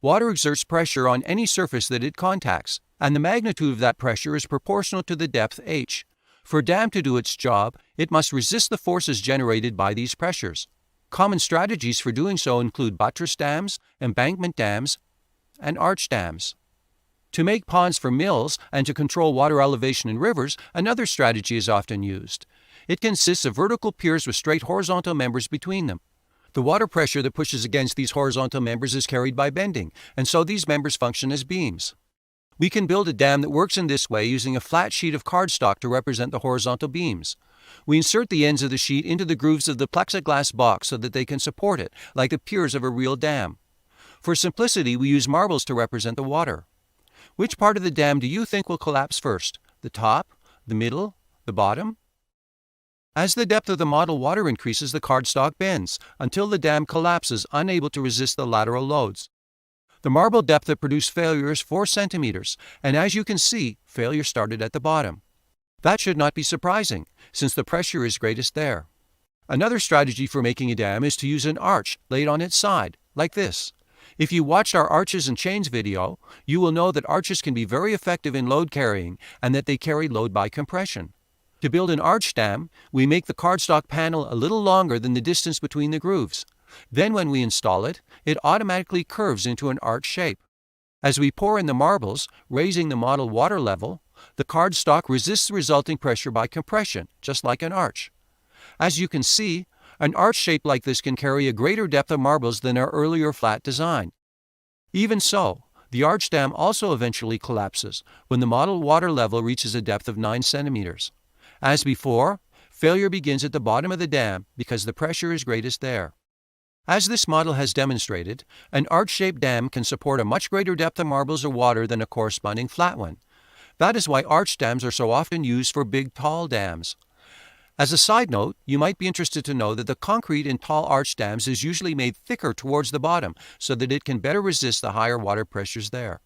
Water exerts pressure on any surface that it contacts, and the magnitude of that pressure is proportional to the depth h. For a dam to do its job, it must resist the forces generated by these pressures. Common strategies for doing so include buttress dams, embankment dams, and arch dams. To make ponds for mills and to control water elevation in rivers, another strategy is often used. It consists of vertical piers with straight horizontal members between them. The water pressure that pushes against these horizontal members is carried by bending, and so these members function as beams. We can build a dam that works in this way using a flat sheet of cardstock to represent the horizontal beams. We insert the ends of the sheet into the grooves of the plexiglass box so that they can support it, like the piers of a real dam. For simplicity, we use marbles to represent the water. Which part of the dam do you think will collapse first? The top, the middle, the bottom? As the depth of the model water increases, the cardstock bends until the dam collapses, unable to resist the lateral loads. The marble depth that produced failure is 4 centimeters, and as you can see, failure started at the bottom. That should not be surprising, since the pressure is greatest there. Another strategy for making a dam is to use an arch laid on its side, like this. If you watched our Arches and Chains video, you will know that arches can be very effective in load carrying and that they carry load by compression. To build an arch dam, we make the cardstock panel a little longer than the distance between the grooves. Then when we install it, it automatically curves into an arch shape. As we pour in the marbles, raising the model water level, the cardstock resists the resulting pressure by compression, just like an arch. As you can see, an arch shape like this can carry a greater depth of marbles than our earlier flat design. Even so, the arch dam also eventually collapses when the model water level reaches a depth of 9 centimeters. As before, failure begins at the bottom of the dam because the pressure is greatest there. As this model has demonstrated, an arch-shaped dam can support a much greater depth of marbles or water than a corresponding flat one. That is why arch dams are so often used for big, tall dams. As a side note, you might be interested to know that the concrete in tall arch dams is usually made thicker towards the bottom so that it can better resist the higher water pressures there.